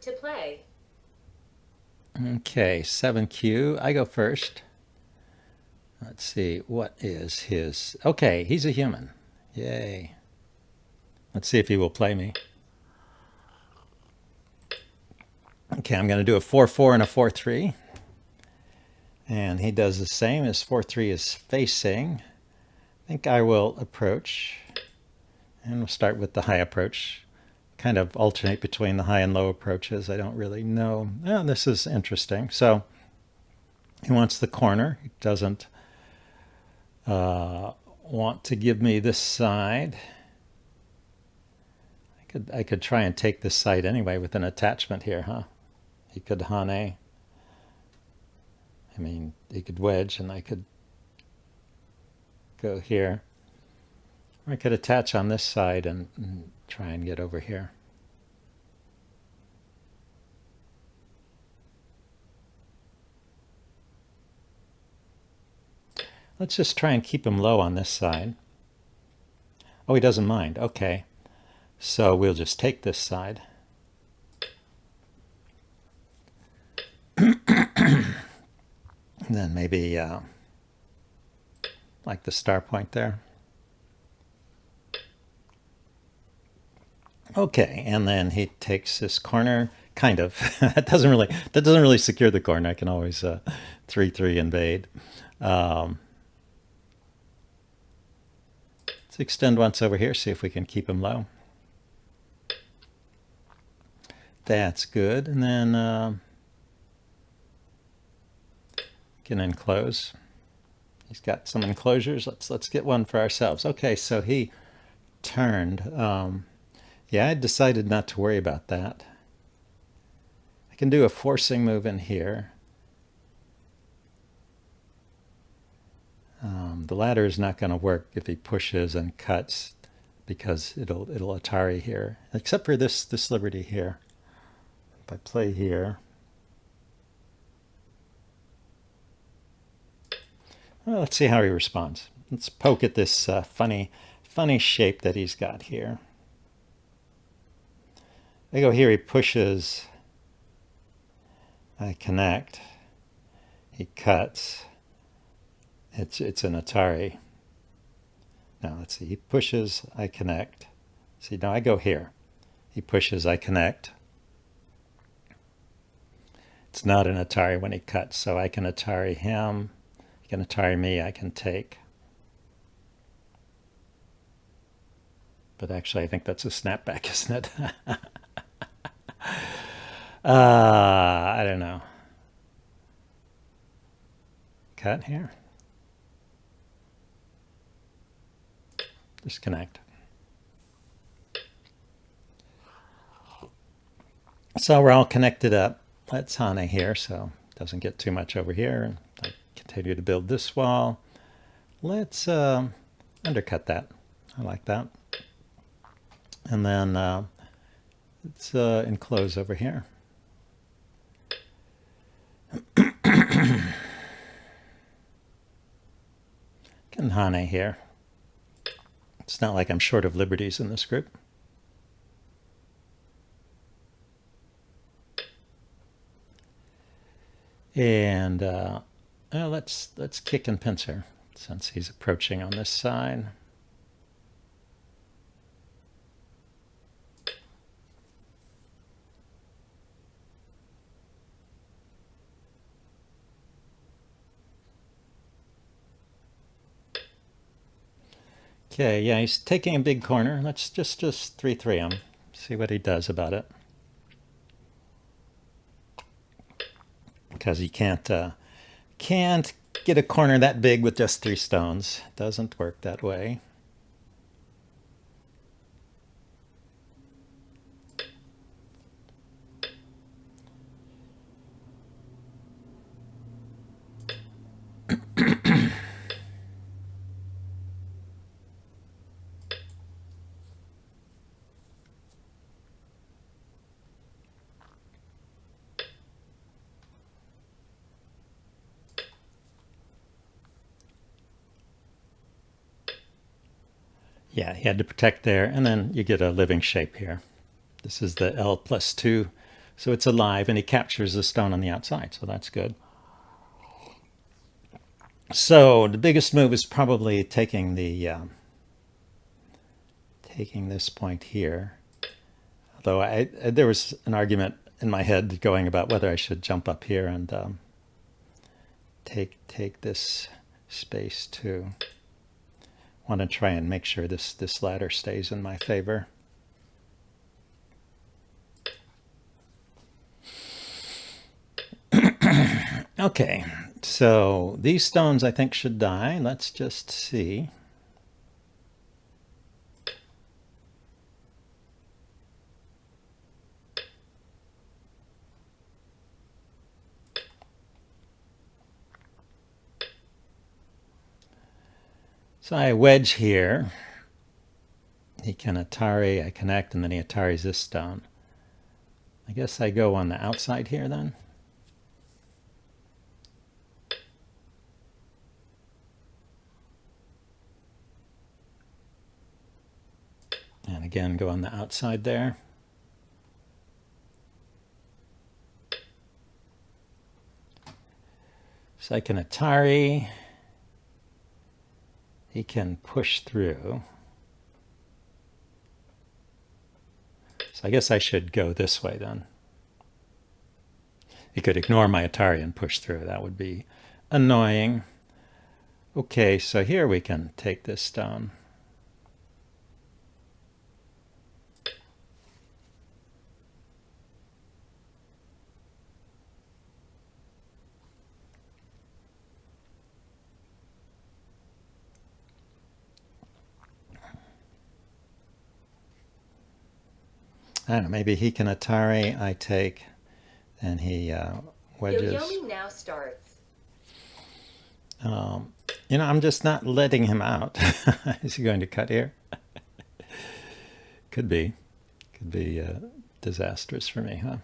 Start to play. Okay, 7Q. I go first. Let's see, what is his... Okay, he's a human. Yay. Let's see if he will play me. Okay, I'm going to do a 4-4 and a 4-3. And he does the same as 4-3 is facing. I think I will approach. And we'll start with the high approach. Kind of alternate between the high and low approaches. I don't really know. Oh, this is interesting. So he wants the corner. He doesn't want to give me this side. I could try and take this side anyway with an attachment here, huh? He could hane. I mean, he could wedge, and I could go here. Or I could attach on this side and try and get over here. Let's just try and keep him low on this side. Oh, he doesn't mind. Okay. So we'll just take this side. And then maybe like the star point there. Okay, and then he takes this corner, kind of. that doesn't really secure the corner. I can always 3-3 invade. Let's extend once over here, see if we can keep him low. That's good. And then can enclose. He's got some enclosures. Let's get one for ourselves. Okay, so he turned. Yeah, I decided not to worry about that. I can do a forcing move in here. The ladder is not going to work if he pushes and cuts because it'll Atari here, except for this liberty here. If I play here, well, let's see how he responds. Let's poke at this funny shape that he's got here. I go here, he pushes, I connect, he cuts. It's an Atari. Now let's see, he pushes, I connect. See, now I go here. He pushes, I connect. It's not an Atari when he cuts, so I can Atari him. He can Atari me, I can take. But actually, I think that's a snapback, isn't it? I don't know. Cut here. Disconnect. So we're all connected up. Let's hane here so it doesn't get too much over here. And I continue to build this wall. Let's undercut that. I like that. And then let's enclose over here. Can hane here. It's not like I'm short of liberties in this group. And let's kick and pincer since he's approaching on this side. Okay, yeah, he's taking a big corner. Let's just 3-3 him. See what he does about it. Because he can't get a corner that big with just 3 stones. Doesn't work that way. Yeah, he had to protect there, and then you get a living shape here. This is the L+2 So it's alive, and he captures the stone on the outside, so that's good. So the biggest move is probably taking the taking this point here. Although there was an argument in my head going about whether I should jump up here and take this space too. Want to try and make sure this ladder stays in my favor. Okay, so these stones I think should die. Let's just see. So I wedge here. He can Atari, I connect, and then he Ataris this stone. I guess I go on the outside here then. And again, go on the outside there. So I can Atari. He can push through. So I guess I should go this way then. He could ignore my Atari and push through. That would be annoying. Okay, so here we can take this stone. I don't know, maybe he can Atari, I take, and he wedges. Yo-yoing now starts. You know, I'm just not letting him out. Is he going to cut here? Could be. Could be disastrous for me, huh?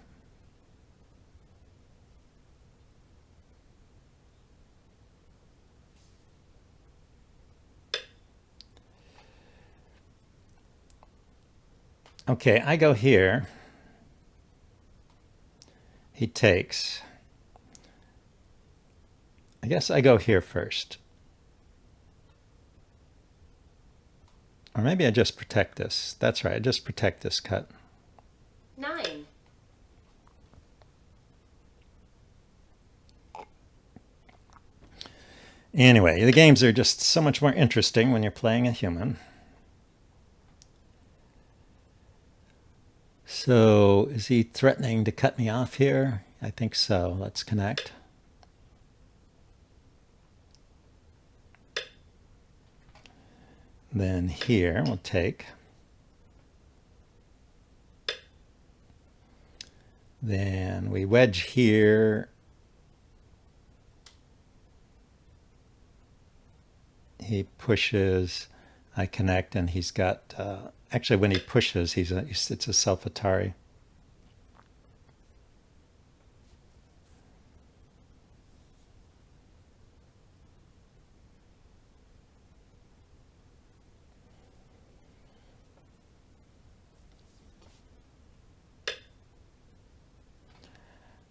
Okay, I go here. He takes. I guess I go here first. Or maybe I just protect this. That's right, I just protect this cut. 9. Anyway, the games are just so much more interesting when you're playing a human. So is he threatening to cut me off here? I think so. Let's connect. Then here we'll take. Then we wedge here. He pushes, I connect, and he's got, actually when he pushes, it's a self-Atari.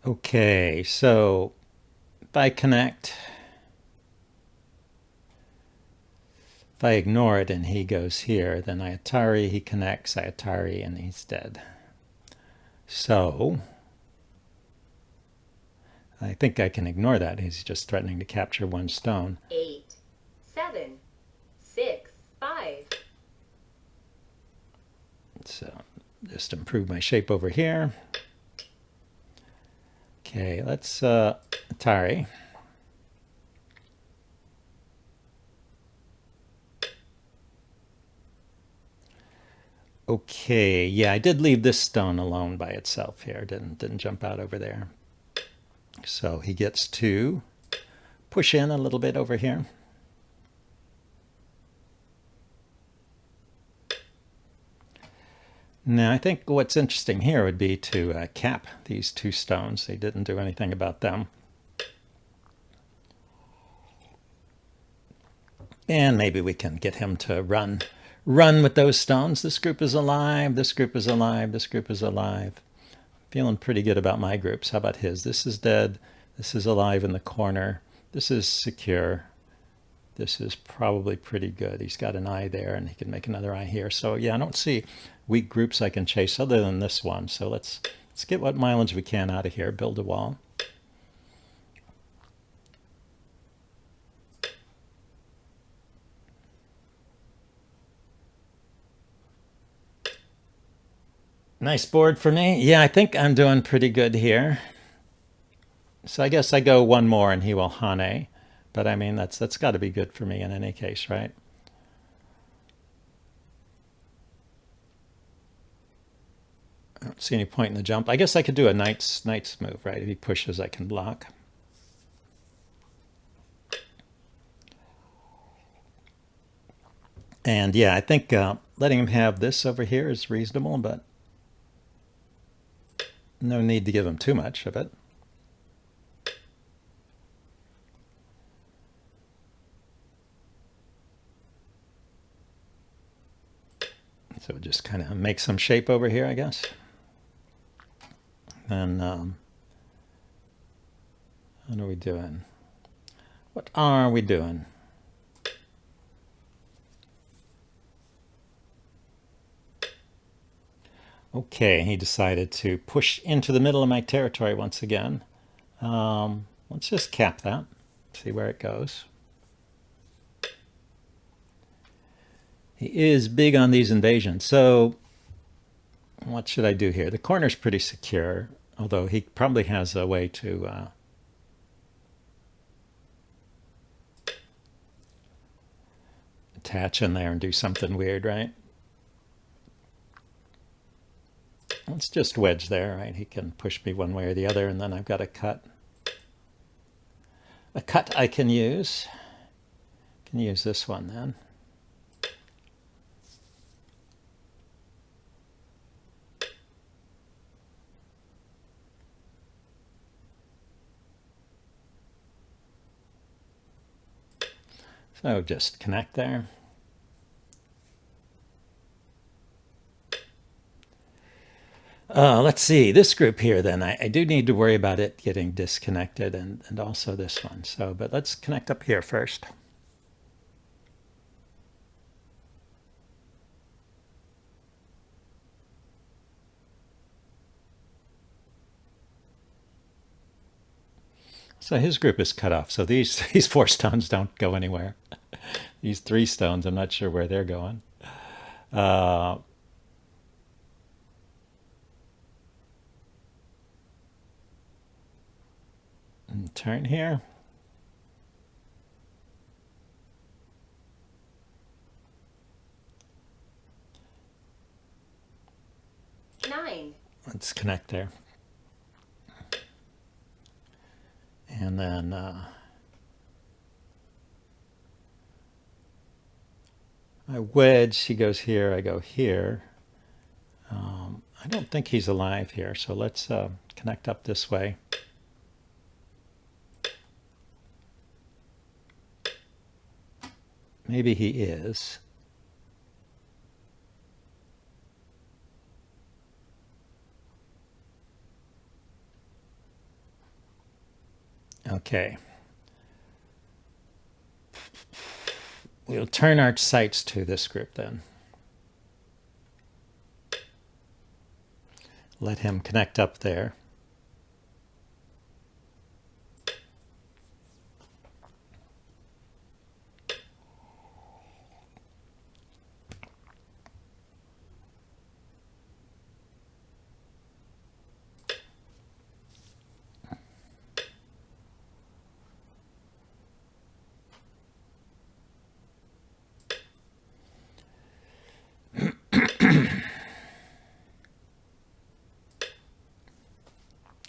Okay, so if I connect, if I ignore it and he goes here, then I Atari, he connects, I Atari, and he's dead. So I think I can ignore that. He's just threatening to capture one stone. 8, 7, 6, 5. So just improve my shape over here. Okay, let's Atari. Okay, yeah, I did leave this stone alone by itself here. Didn't jump out over there. So he gets to push in a little bit over here. Now, I think what's interesting here would be to cap these two stones. They didn't do anything about them. And maybe we can get him to run with those stones. This group is alive, this group is alive, this group is alive. feeling pretty good about my groups. How about his? This is dead. This is alive in the corner. This is secure. This is probably pretty good. He's got an eye there, and he can make another eye here. So yeah, I don't see weak groups I can chase other than this one. So let's get what mileage we can out of here. Build a wall. Nice board for me. Yeah, I think I'm doing pretty good here. So I guess I go one more and he will Hane. But I mean, that's got to be good for me in any case, right? I don't see any point in the jump. I guess I could do a knight's move, right? If he pushes, I can block. And yeah, I think letting him have this over here is reasonable, but no need to give him too much of it. So just kind of make some shape over here, I guess. And what are we doing? What are we doing? Okay, he decided to push into the middle of my territory once again. Let's just cap that, see where it goes. He is big on these invasions, so what should I do here? The corner's pretty secure, although he probably has a way to attach in there and do something weird, right? Let's just wedge there, right? He can push me one way or the other, and then I've got a cut. A cut I can use. Can use this one then. So just connect there. Let's see, this group here then, I do need to worry about it getting disconnected and also this one. So, but let's connect up here first. So his group is cut off. So these 4 stones don't go anywhere. These 3 stones, I'm not sure where they're going. And turn here. Nine. Let's connect there. And then I wedge, he goes here, I go here. I don't think he's alive here, so let's connect up this way. Maybe he is. Okay. We'll turn our sights to this group then. Let him connect up there.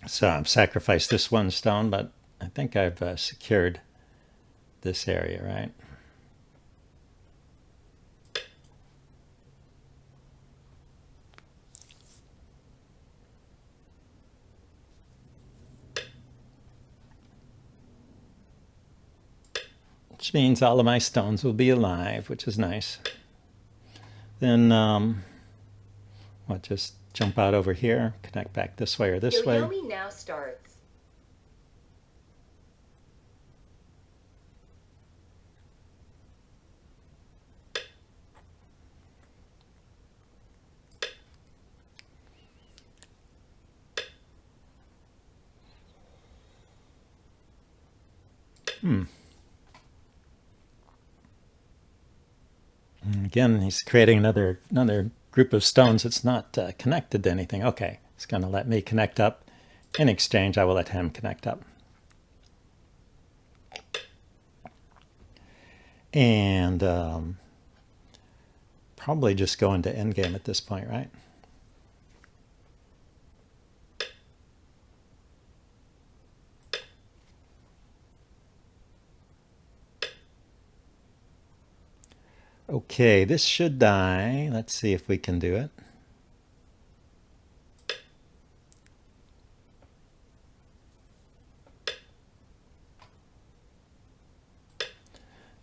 So I've sacrificed this 1 stone, but I think I've secured this area, right? Which means all of my stones will be alive, which is nice. Then, what, just jump out over here, connect back this way or this way. Yo-Yomi now starts. Again, he's creating another group of stones. It's not connected to anything. Okay, he's going to let me connect up. In exchange, I will let him connect up. And probably just go into endgame at this point, right? Okay, this should die. Let's see if we can do it.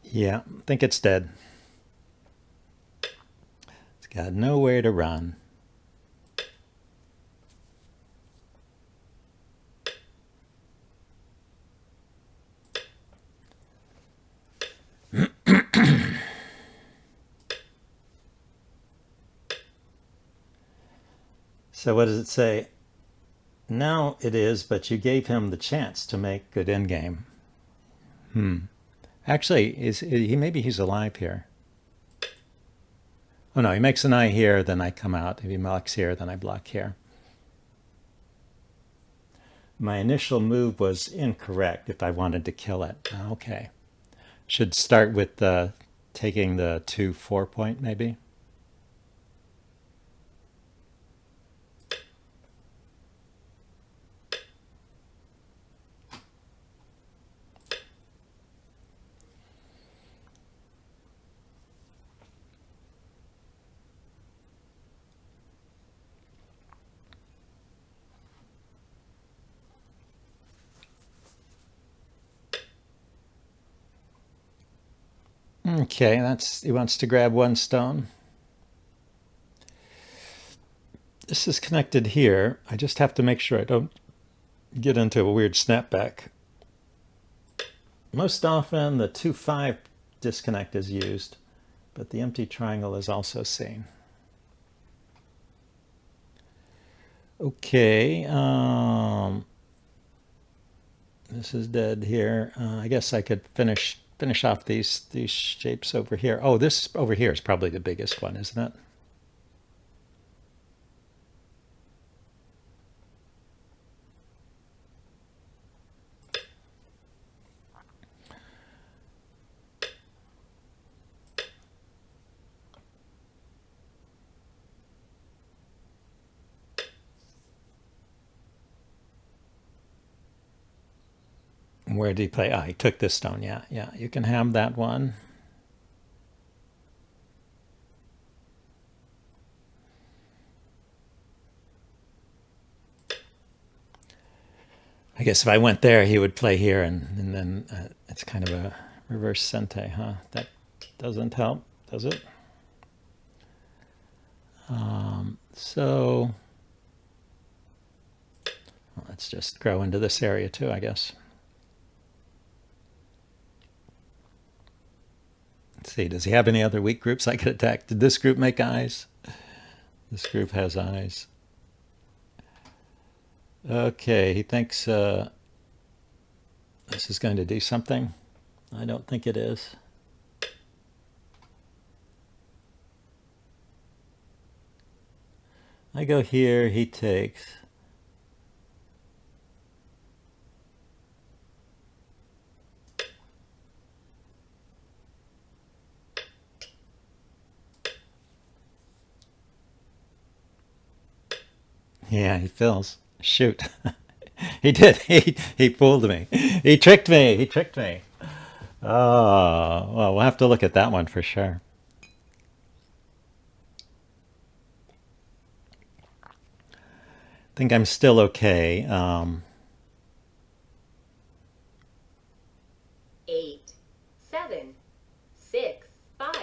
Yeah, I think it's dead. It's got nowhere to run. So what does it say? Now it is, but you gave him the chance to make good endgame. Actually, maybe he's alive here. Oh no, he makes an eye here, then I come out. If he blocks here, then I block here. My initial move was incorrect if I wanted to kill it. Okay. Should start with taking the 2-4 point, maybe. Okay, he wants to grab one stone. This is connected here. I just have to make sure I don't get into a weird snapback. Most often the 2-5 disconnect is used, but the empty triangle is also seen. Okay, this is dead here. I guess I could finish off these shapes over here. Oh, this over here is probably the biggest one, isn't it? Where did he play? Ah, he took this stone. Yeah, you can have that one. I guess if I went there, he would play here, and then it's kind of a reverse sente, huh? That doesn't help, does it? So let's just grow into this area too, I guess. Let's see, does he have any other weak groups I could attack? Did this group make eyes? This group has eyes. Okay, he thinks this is going to do something. I don't think it is. I go here, he takes. Yeah, he fills. Shoot. He did. He fooled me. He tricked me. He tricked me. Oh, well, we'll have to look at that one for sure. I think I'm still okay. 8, 7, 6, 5.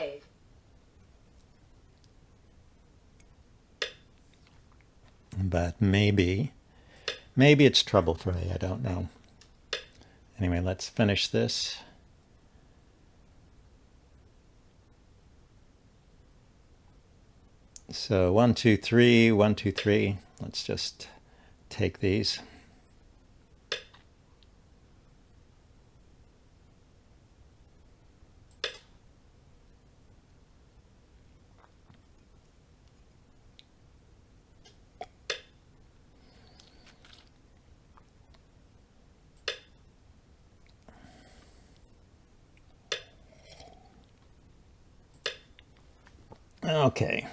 But maybe it's trouble-free. I don't know. Anyway, let's finish this. So 1, 2, 3, 1, 2, 3. Let's just take these. Okay.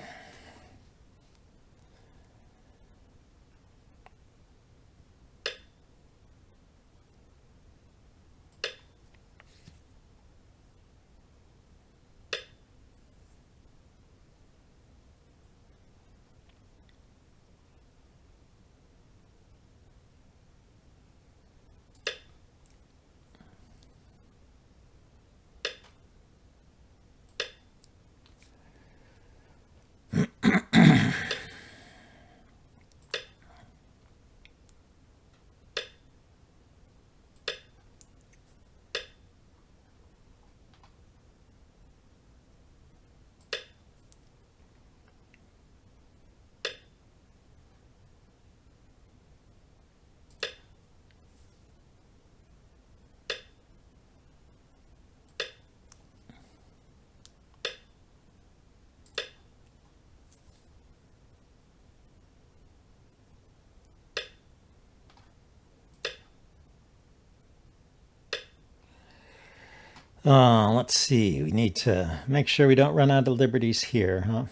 Let's see. We need to make sure we don't run out of liberties here, huh?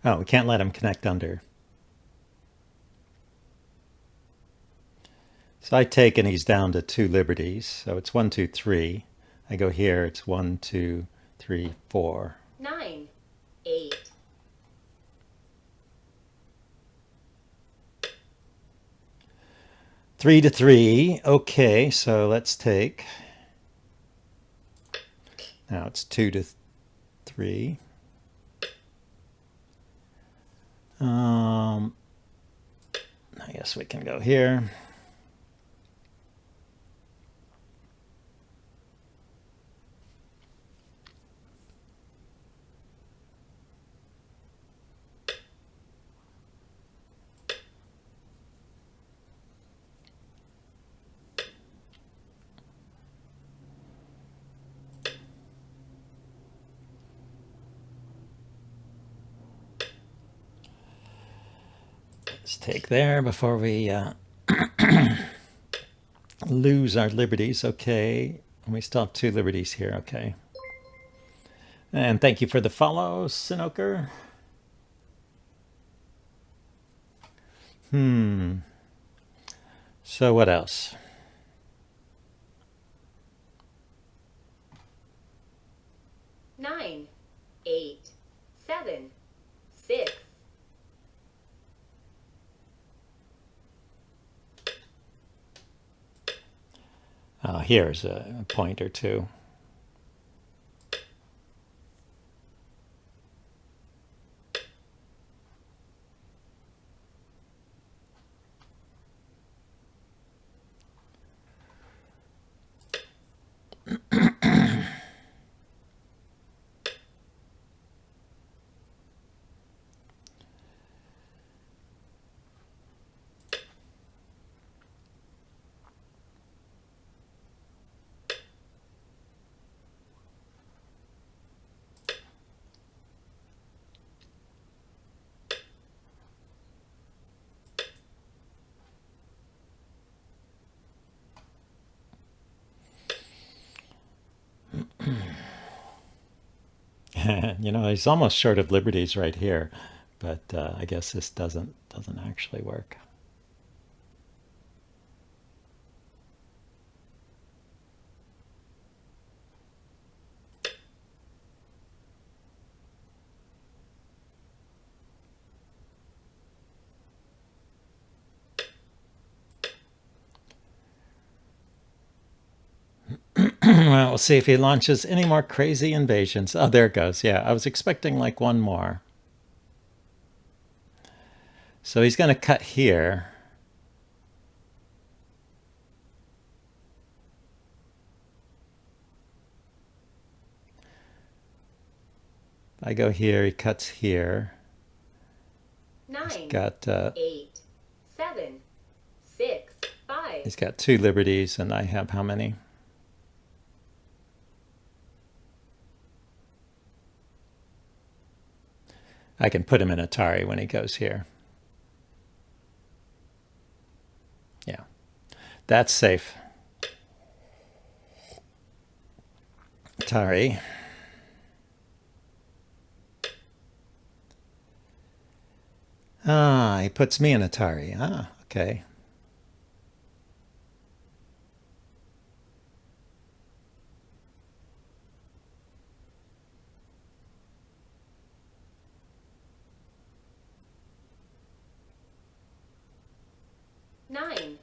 Oh, we can't let him connect under. So I take and he's down to 2 liberties. So it's 1, 2, 3. I go here. It's 1, 2, 3, 4. 9, 8, 3 to 3. Okay, so let's take. Now it's 2 to 3. I guess we can go here. Let's take there before we lose our liberties. Okay. We still have 2 liberties here. Okay. And thank you for the follow, Sinoker. So what else? nine, 8, 7, 6, Here's a point or two. He's almost short of liberties right here, but I guess this doesn't actually work. Well, we'll see if he launches any more crazy invasions. Oh, there it goes. Yeah, I was expecting like one more. So he's going to cut here. I go here, he cuts here. 9, Got 8, 7, 6, 5. he's got 2 liberties, and I have how many? I can put him in Atari when he goes here. Yeah, that's safe. Atari. Ah, he puts me in Atari. Ah, okay. Nine.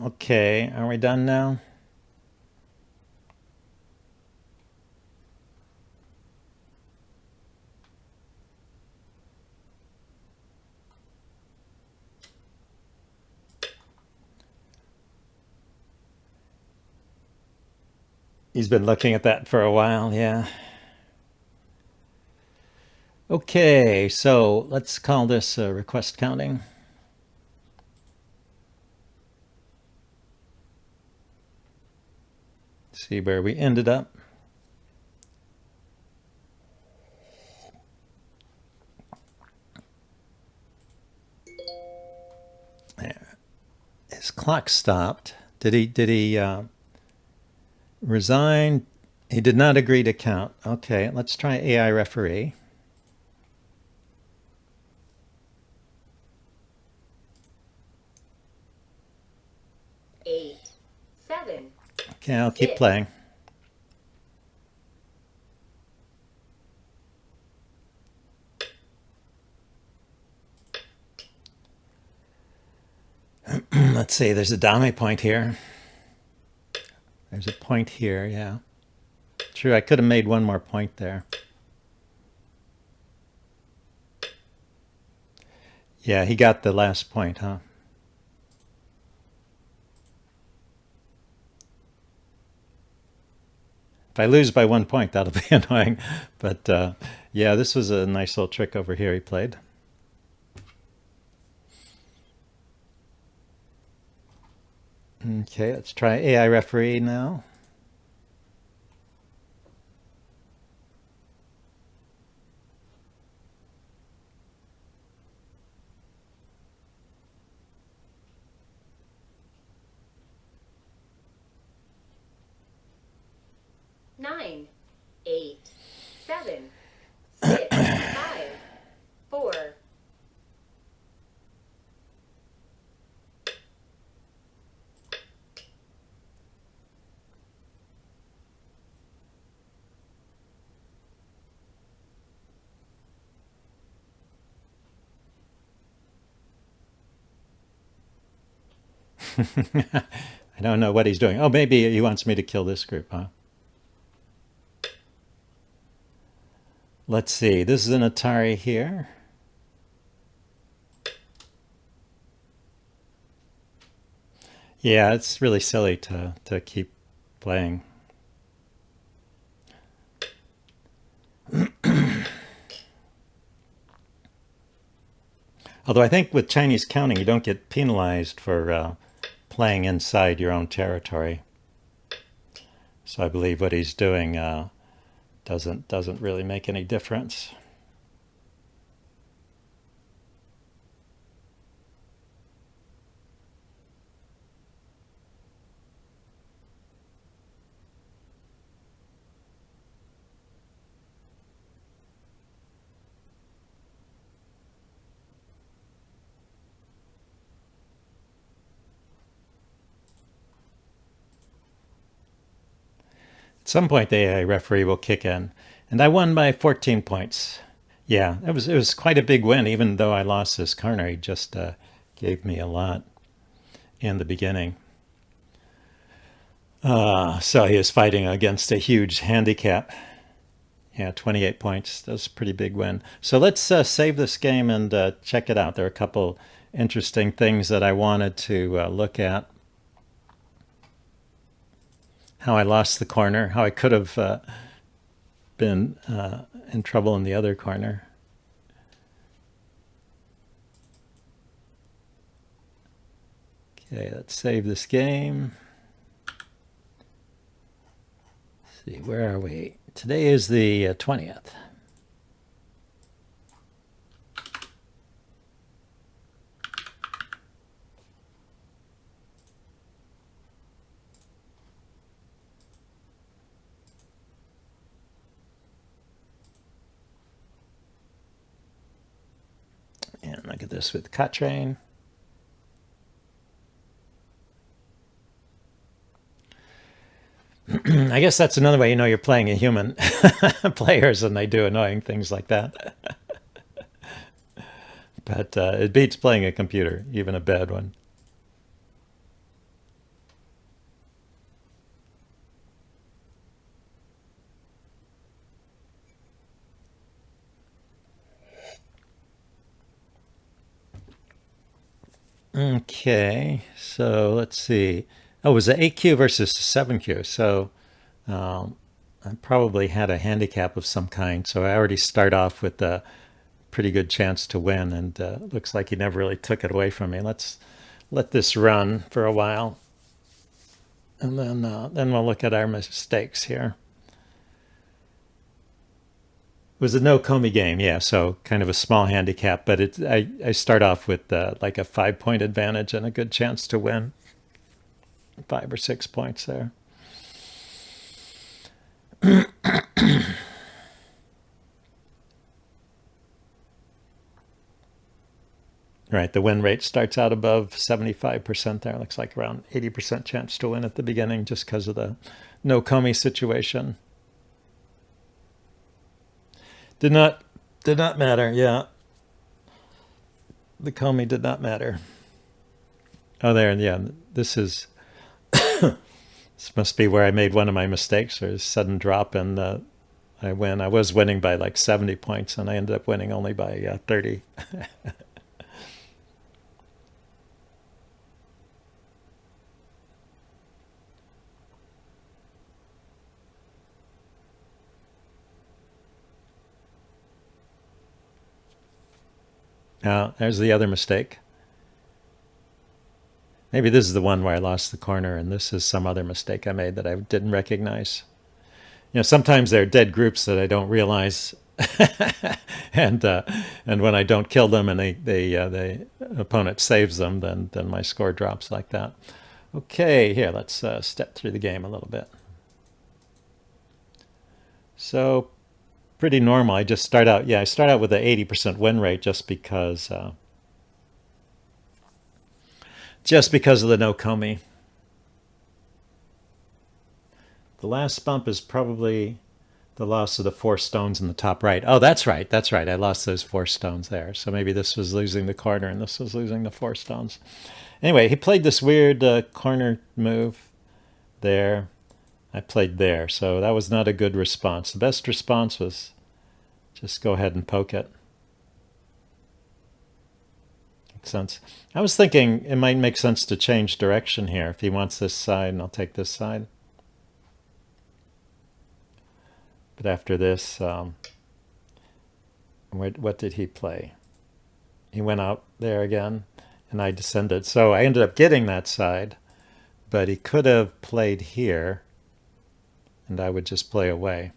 Okay, are we done now? He's been looking at that for a while, yeah. Okay, so let's call this request counting. See where we ended up. There. His clock stopped. Did he resign? He did not agree to count. Okay, let's try AI referee. Eight, 7. Okay, I'll keep 6. playing. Let's see, there's a dame point here. There's a point here, yeah. True, I could have made one more point there. Yeah, he got the last point, huh? If I lose by 1 point, that'll be annoying. But yeah, this was a nice little trick over here he played. Okay, let's try AI referee now. Nine, 8, 7, 6, 5, 4. I don't know what he's doing. Oh, maybe he wants me to kill this group, huh? Let's see. This is an Atari here. Yeah, it's really silly to keep playing. Although I think with Chinese counting, you don't get penalized for playing inside your own territory. So I believe what he's doing doesn't really make any difference. At some point, the AI referee will kick in, and I won by 14 points. Yeah, it was quite a big win, even though I lost this corner. He just gave me a lot in the beginning. So he was fighting against a huge handicap. Yeah, 28 points. That's a pretty big win. So let's save this game and check it out. There are a couple interesting things that I wanted to look at. How I lost the corner, how I could have been in trouble in the other corner. Okay, let's save this game. Let's see, where are we? Today is the 20th. And look at this with Cottrain. I guess that's another way you know you're playing a human players and they do annoying things like that. But it beats playing a computer, even a bad one. Okay, so let's see. Oh, it was an 8Q versus 7Q. So I probably had a handicap of some kind. So I already start off with a pretty good chance to win. And looks like he never really took it away from me. Let's let this run for a while. And then we'll look at our mistakes here. It was a no Comey game, yeah, so kind of a small handicap, but I start off with like a 5-point advantage and a good chance to win. 5 or 6 points there. Right, the win rate starts out above 75% there. Looks like around 80% chance to win at the beginning just because of the no Comey situation. Did not matter, yeah. The Comey did not matter. Oh, there, yeah, this is... This must be where I made one of my mistakes, or a sudden drop, and I win. I was winning by like 70 points, and I ended up winning only by 30. Now, there's the other mistake. Maybe this is the one where I lost the corner, and this is some other mistake I made that I didn't recognize. You know, sometimes there are dead groups that I don't realize, and when I don't kill them and the opponent saves them, then my score drops like that. Okay, here, let's step through the game a little bit. So, pretty normal. I just start out, I start out with an 80% win rate just because of the no Comey. The last bump is probably the loss of the 4 stones in the top right. Oh, that's right. That's right. I lost those 4 stones there. So maybe this was losing the corner and this was losing the 4 stones. Anyway, he played this weird corner move there. I played there. So that was not a good response. The best response was just go ahead and poke it. Makes sense. I was thinking it might make sense to change direction here. If he wants this side, and I'll take this side. But after this, what did he play? He went out there again, and I descended. So I ended up getting that side, but he could have played here, and I would just play away.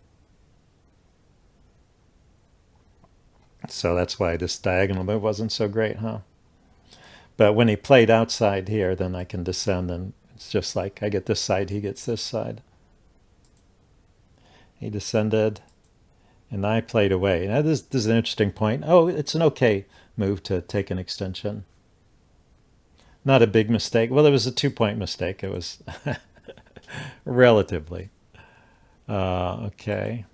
So that's why this diagonal move wasn't so great, huh? But when he played outside here, then I can descend, and it's just like I get this side, he gets this side. He descended, and I played away. Now this is an interesting point. Oh, it's an okay move to take an extension. Not a big mistake. Well, it was a 2-point mistake. It was relatively. Okay.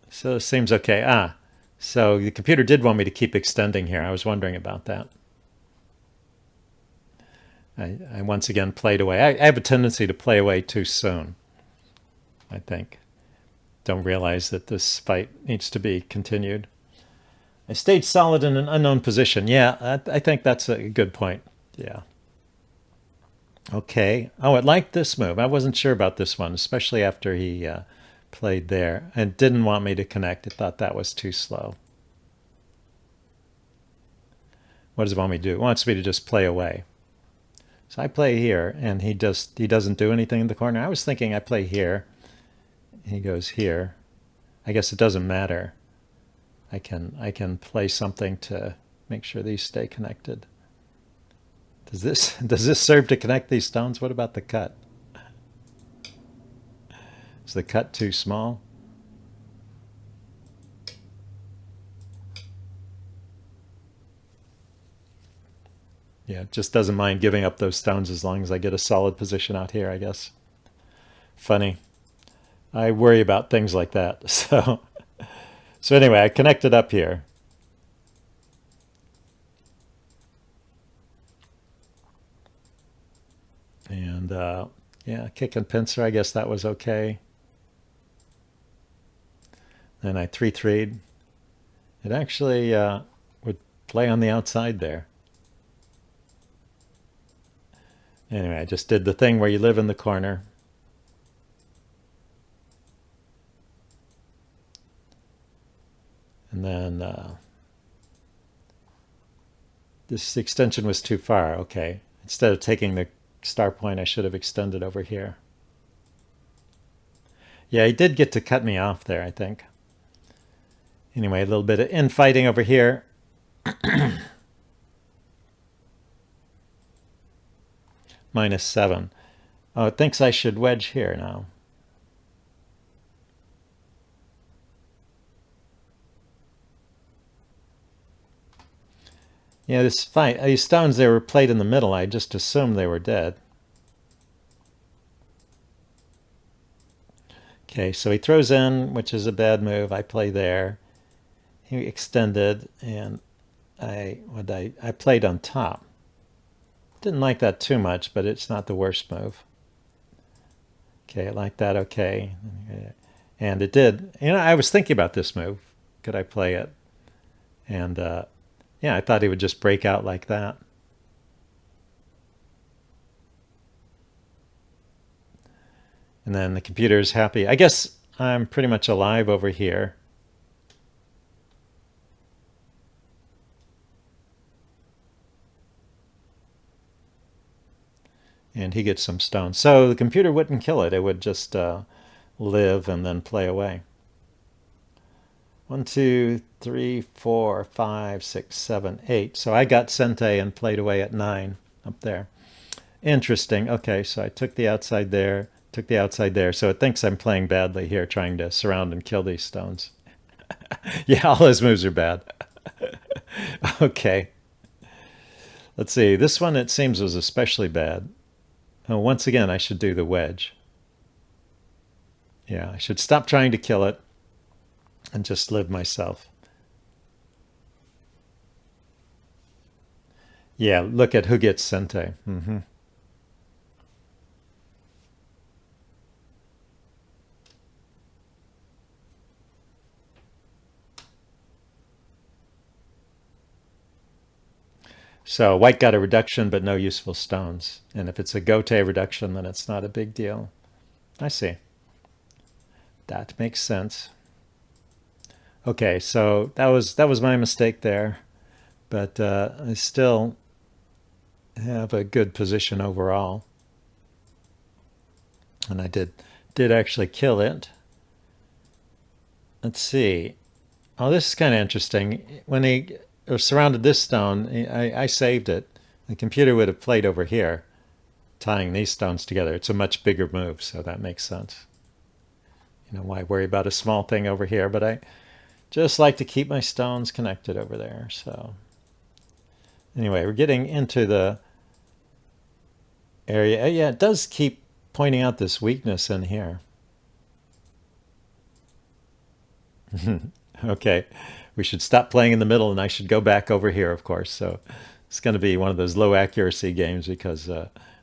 So it seems okay. So the computer did want me to keep extending here. I was wondering about that. I once again played away. I have a tendency to play away too soon, I think. don't realize that this fight needs to be continued. I stayed solid in an unknown position. Yeah, I think that's a good point. Yeah. Okay. Oh, it liked this move. I wasn't sure about this one, especially after he played there. And didn't want me to connect. It thought that was too slow. What does it want me to do? It wants me to just play away. So I play here, and he doesn't do anything in the corner. I was thinking I play here. He goes here. I guess it doesn't matter. I can play something to make sure these stay connected. Does this serve to connect these stones? What about the cut? Is the cut too small? Yeah, just doesn't mind giving up those stones as long as I get a solid position out here, I guess. Funny. I worry about things like that. So anyway, I connected up here. And yeah, kick and pincer, I guess that was okay. Then I 3-3'd. It actually would play on the outside there. Anyway, I just did the thing where you live in the corner. And then this extension was too far. Okay. Instead of taking the star point, I should have extended over here. Yeah, he did get to cut me off there, I think. Anyway, a little bit of infighting over here. -7. Oh, it thinks I should wedge here now. Yeah, this fight, these stones, they were played in the middle. I just assumed they were dead. Okay, so he throws in, which is a bad move. I play there. He extended, and I played on top. Didn't like that too much, but it's not the worst move. Okay, I like that, okay. And it did. You know, I was thinking about this move. Could I play it? And yeah, I thought he would just break out like that. And then the computer is happy. I guess I'm pretty much alive over here. And he gets some stones. So the computer wouldn't kill it. It would just live and then play away. 1, 2, 3, 4, 5, 6, 7, 8. So I got Sente and played away at 9 up there. Interesting. Okay, so I took the outside there, took the outside there. So it thinks I'm playing badly here, trying to surround and kill these stones. Yeah, all his moves are bad. Okay. Let's see. This one, it seems, was especially bad. Oh, once again, I should do the wedge. Yeah, I should stop trying to kill it and just live myself. Yeah, look at who gets Sente. So white got a reduction, but no useful stones. And if it's a Gote reduction, then it's not a big deal. I see. That makes sense. Okay, so that was my mistake there. But I still have a good position overall. And I did actually kill it. Let's see. Oh, this is kind of interesting. When he surrounded this stone, I saved it. The computer would have played over here, tying these stones together. It's a much bigger move, so that makes sense. You know, why worry about a small thing over here? But I just like to keep my stones connected over there. So anyway, we're getting into the area. Yeah, it does keep pointing out this weakness in here. Okay, we should stop playing in the middle, and I should go back over here, of course. So it's going to be one of those low accuracy games because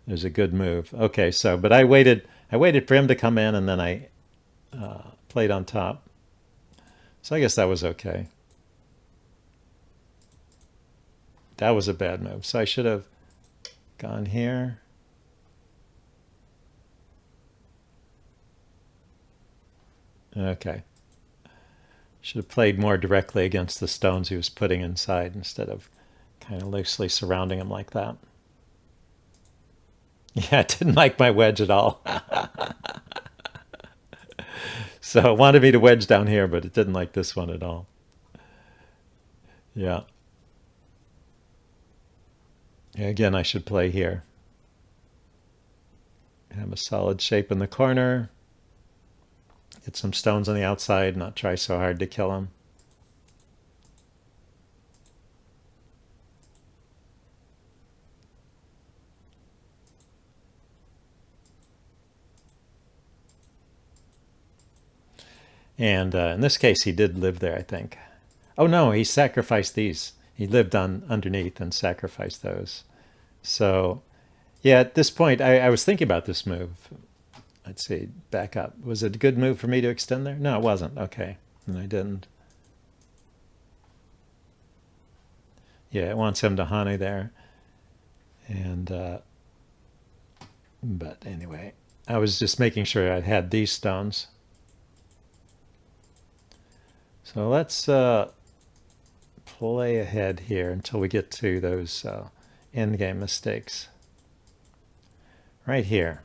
there's a good move. Okay, so but I waited for him to come in, and then I played on top. So I guess that was okay. That was a bad move. So I should have gone here. Okay. Should have played more directly against the stones he was putting inside instead of kind of loosely surrounding him like that. Yeah, it didn't like my wedge at all. So it wanted me to wedge down here, but it didn't like this one at all. Yeah. Again, I should play here. Have a solid shape in the corner. Get some stones on the outside, not try so hard to kill him. And in this case, he did live there, I think. Oh no, he sacrificed these. He lived on underneath and sacrificed those. So yeah, at this point, I was thinking about this move. Let's see, back up. Was it a good move for me to extend there? No, it wasn't. Okay, and I didn't. Yeah, it wants him to Hane there. And, but anyway, I was just making sure I had these stones. So let's play ahead here until we get to those endgame mistakes. Right here.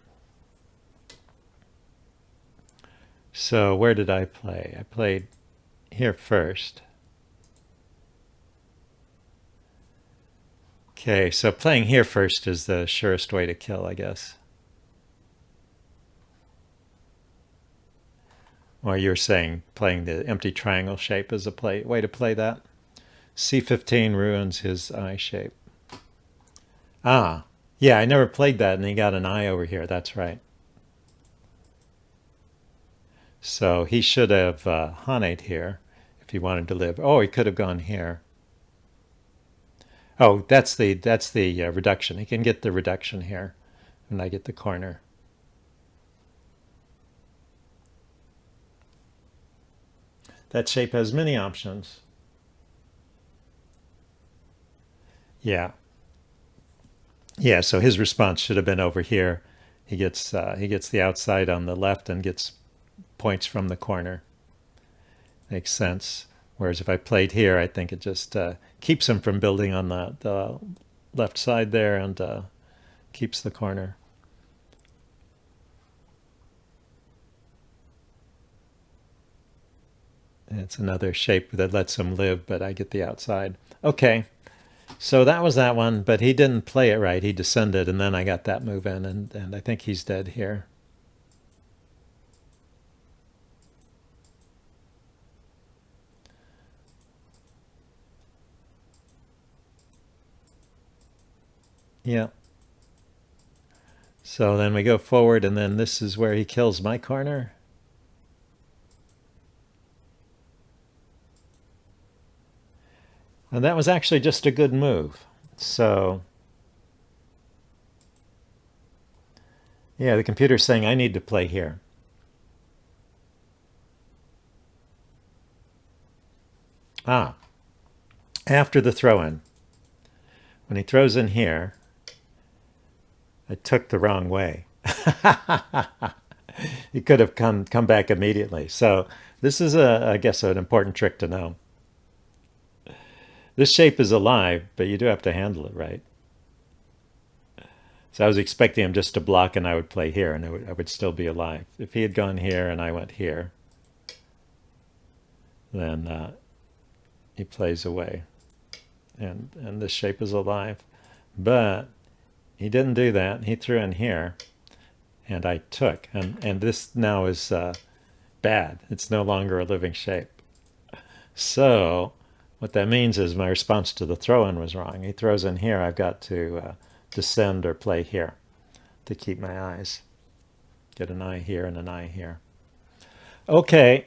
So where did I play? I played here first. Okay, so playing here first is the surest way to kill, I guess. Or you're saying playing the empty triangle shape is a way to play that? C15 ruins his eye shape. Ah, yeah, I never played that, and he got an eye over here. That's right. So he should have Haned here if he wanted to live. Oh, he could have gone here. Oh, that's the reduction. He can get the reduction here, and I get the corner. That shape has many options. Yeah. Yeah, so his response should have been over here. He gets the outside on the left and gets points from the corner. Makes sense. Whereas if I played here, I think it just keeps him from building on the left side there and keeps the corner. And it's another shape that lets him live, but I get the outside. Okay. So that was that one, but he didn't play it right. He descended, and then I got that move in, and I think he's dead here. Yeah. So then we go forward, and then this is where he kills my corner. And that was actually just a good move. So yeah, the computer's saying I need to play here. Ah, after the throw-in. When he throws in here, I took the wrong way. He could have come back immediately. So this is, I guess, an important trick to know. This shape is alive, but you do have to handle it right. So I was expecting him just to block and I would play here and I would still be alive. If he had gone here and I went here, then he plays away. And this shape is alive. But he didn't do that. He threw in here and I took. And this now is bad. It's no longer a living shape. So what that means is my response to the throw-in was wrong. He throws in here, I've got to descend or play here to keep my eyes. Get an eye here and an eye here. Okay,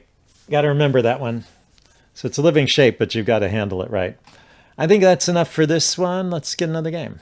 got to remember that one. So it's a living shape, but you've got to handle it right. I think that's enough for this one. Let's get another game.